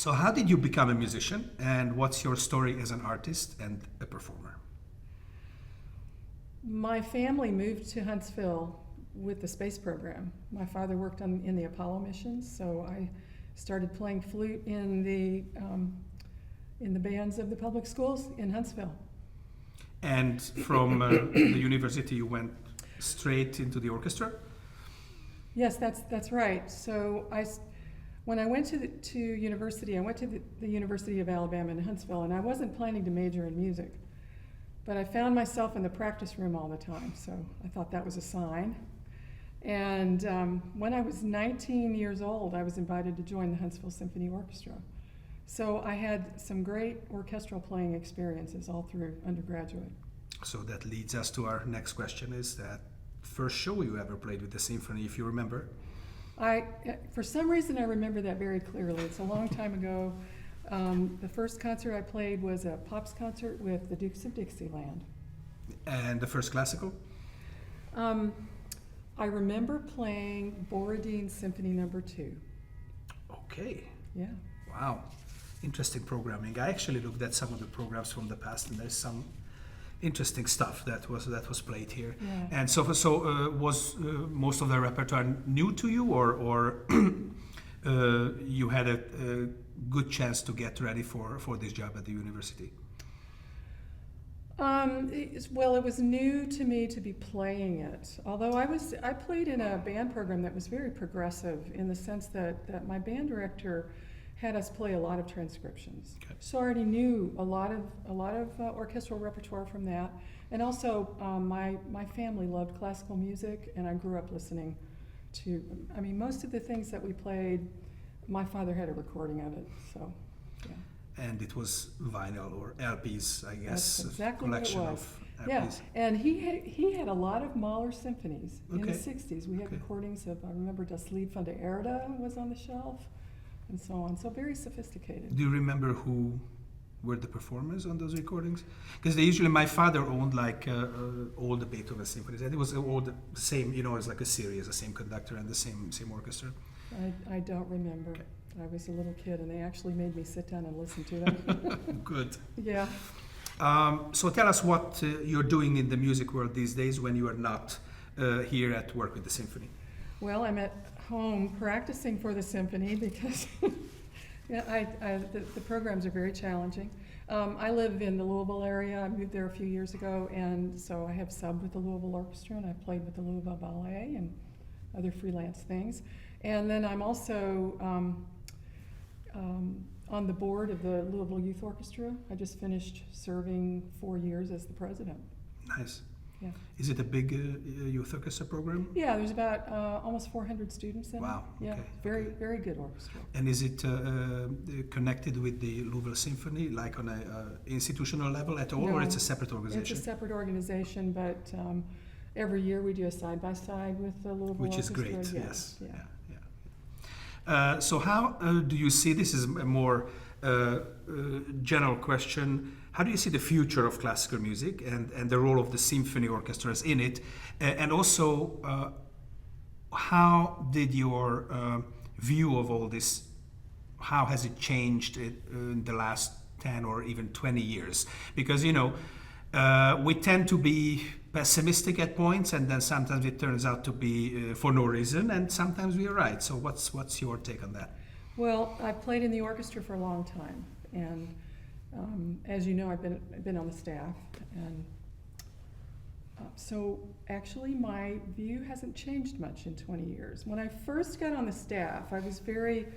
So how did you become a musician, and what's your story as an artist and a performer? My family moved to Huntsville with the space program. My father worked in the Apollo missions, so I started playing flute in the bands of the public schools in Huntsville. And from the university, you went straight into the orchestra? Yes, that's right. So when I went to university, I went to the University of Alabama in Huntsville, and I wasn't planning to major in music. But I found myself in the practice room all the time, so I thought that was a sign. And when I was 19 years old, I was invited to join the Huntsville Symphony Orchestra. So I had some great orchestral playing experiences all through undergraduate. So that leads us to our next question, is that first show you ever played with the symphony, if you remember? For some reason, I remember that very clearly. It's a long time ago. The first concert I played was a Pops concert with the Dukes of Dixieland. And the first classical? I remember playing Borodin's Symphony No. 2. Okay. Yeah. Wow. Interesting programming. I actually looked at some of the programs from the past, and there's some interesting stuff that was played here. Yeah. And so was most of the repertoire new to you, or you had a good chance to get ready for this job at the university? Well, it was new to me to be playing it. Although I played in a band program that was very progressive in the sense that my band director had us play a lot of transcriptions. Okay. So I already knew a lot of orchestral repertoire from that. And also, my family loved classical music, and I grew up listening to. I mean, most of the things that we played, my father had a recording of it. So, yeah. And it was vinyl or LPs, I guess. That's exactly collection what it was. of LPs. Yeah, and he had a lot of Mahler symphonies in the Okay. 60s. We had Okay. recordings of, I remember Das Lied von der Erde was on the shelf, and so on. So very sophisticated. Do you remember who were the performers on those recordings? Because usually my father owned like all the Beethoven symphonies, and it was all the same, it's like a series, the same conductor and the same orchestra. I don't remember. Okay. I was a little kid, and they actually made me sit down and listen to them. Good. Yeah. So tell us what you're doing in the music world these days when you are not here at work with the symphony. Well, I'm at home practicing for the symphony because the programs are very challenging. I live in the Louisville area. I moved there a few years ago, and so I have subbed with the Louisville Orchestra, and I've played with the Louisville Ballet and other freelance things. And then I'm also on the board of the Louisville Youth Orchestra. I just finished serving 4 years as the president. Nice. Yeah. Is it a big youth orchestra program? Yeah, there's about almost 400 students in Wow. it. Yeah, Okay. very, Okay. very good orchestra. And is it connected with the Loehrlein Symphony, like on an institutional level at all, or No, it's a separate organization? It's a separate organization, but every year we do a side-by-side with the Louisville Which is Orchestra. great, Yeah, yes. yeah. So how do you see, this is a more general question, how do you see the future of classical music and the role of the symphony orchestras in it? And also, how did your view of all this, how has it changed in the last 10 or even 20 years? Because, we tend to be pessimistic at points, and then sometimes it turns out to be for no reason, and sometimes we are right. So what's your take on that? Well, I've played in the orchestra for a long time, and as you know, I've been on the staff, and so actually my view hasn't changed much in 20 years. When I first got on the staff, I was very,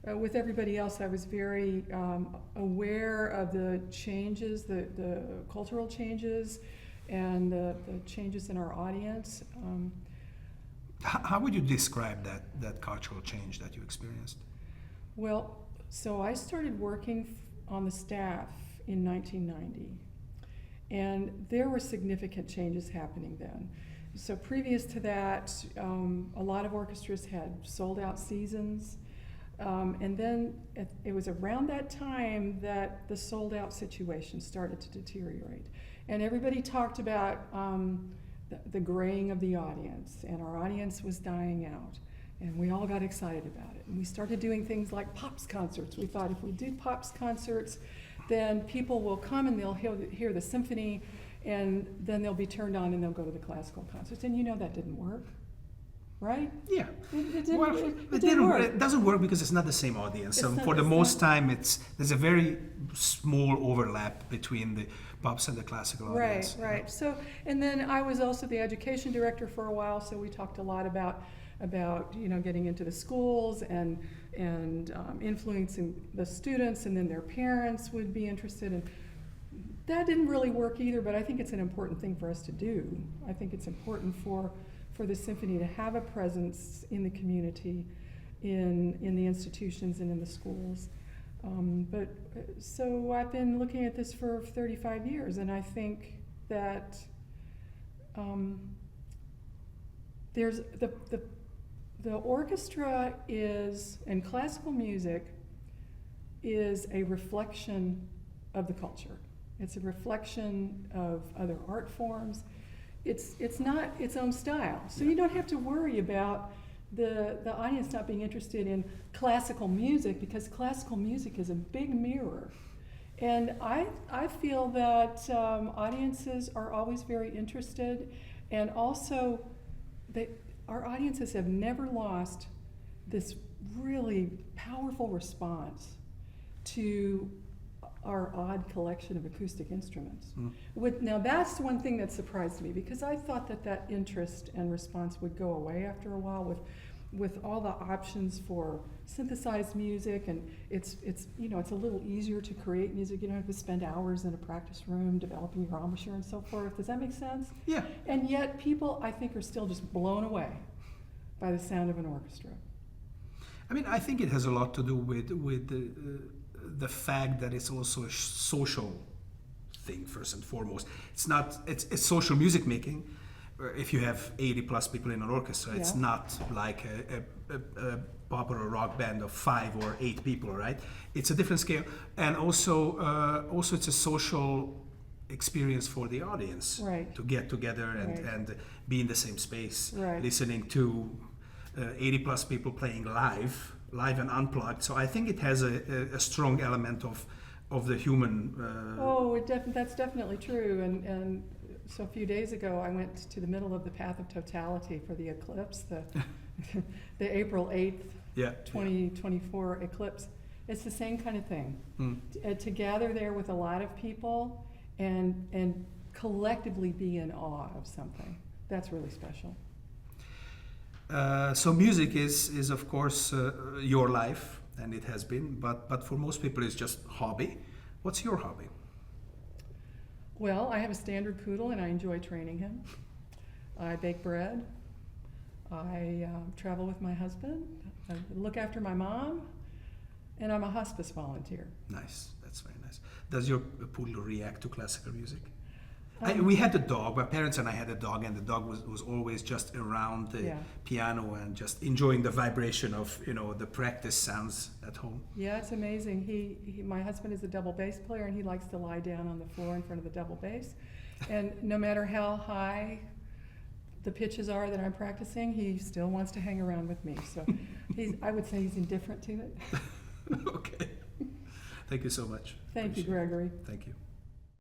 with everybody else, I was very aware of the changes, the cultural changes, and the changes in our audience. How would you describe that cultural change that you experienced? Well, so I started working on the staff in 1990, and there were significant changes happening then. So previous to that, a lot of orchestras had sold out seasons, and then it was around that time that the sold out situation started to deteriorate. And everybody talked about the graying of the audience, and our audience was dying out. And we all got excited about it. And we started doing things like Pops concerts. We thought if we do Pops concerts, then people will come and they'll hear the symphony, and then they'll be turned on and they'll go to the classical concerts. And you know that didn't work, right? Yeah. It didn't, Well, it didn't work. It doesn't work because it's not the same audience. It's not For the the most same. time, there's a very small overlap between the pops and the classical audience. Right. So, and then I was also the education director for a while, so we talked a lot about getting into the schools and influencing the students, and then their parents would be interested. And that didn't really work either, but I think it's an important thing for us to do. I think it's important for the symphony to have a presence in the community, in the institutions and in the schools. So I've been looking at this for 35 years, and I think that there's the orchestra and classical music is a reflection of the culture. It's a reflection of other art forms. It's not its own style. So you don't have to worry about the audience not being interested in classical music, because classical music is a big mirror. And I feel that audiences are always very interested, and also our audiences have never lost this really powerful response to our odd collection of acoustic instruments. Now that's one thing that surprised me, because I thought that interest and response would go away after a while with all the options for synthesized music, and it's a little easier to create music. You don't have to spend hours in a practice room developing your embouchure and so forth. Does that make sense? Yeah. And yet people, I think, are still just blown away by the sound of an orchestra. I mean, I think it has a lot to do with the fact that it's also a social thing first and foremost. It's social music making. If you have 80 plus people in an orchestra, it's not like a pop or a rock band of 5 or 8 people, right? It's a different scale, and also it's a social experience for the audience, Right. to get together Right. and be in the same space, Right. listening to 80 plus people playing live and unplugged. So I think it has a strong element of the human. That's definitely true. And so a few days ago, I went to the middle of the path of totality for the eclipse, the April 8th, 2024 eclipse. It's the same kind of thing. To gather there with a lot of people and collectively be in awe of something. That's really special. So music is of course your life, and it has been, but for most people it's just hobby. What's your hobby? Well, I have a standard poodle and I enjoy training him. I bake bread. I travel with my husband. I look after my mom, and I'm a hospice volunteer. Nice, that's very nice. Does your poodle react to classical music? We had a dog. My parents and I had a dog, and the dog was always just around the piano and just enjoying the vibration of the practice sounds at home. Yeah, it's amazing. My husband is a double bass player, and he likes to lie down on the floor in front of the double bass. And no matter how high the pitches are that I'm practicing, he still wants to hang around with me. So I would say he's indifferent to it. Okay. Thank you so much. Thank you, Appreciate it. Gregory. Thank you.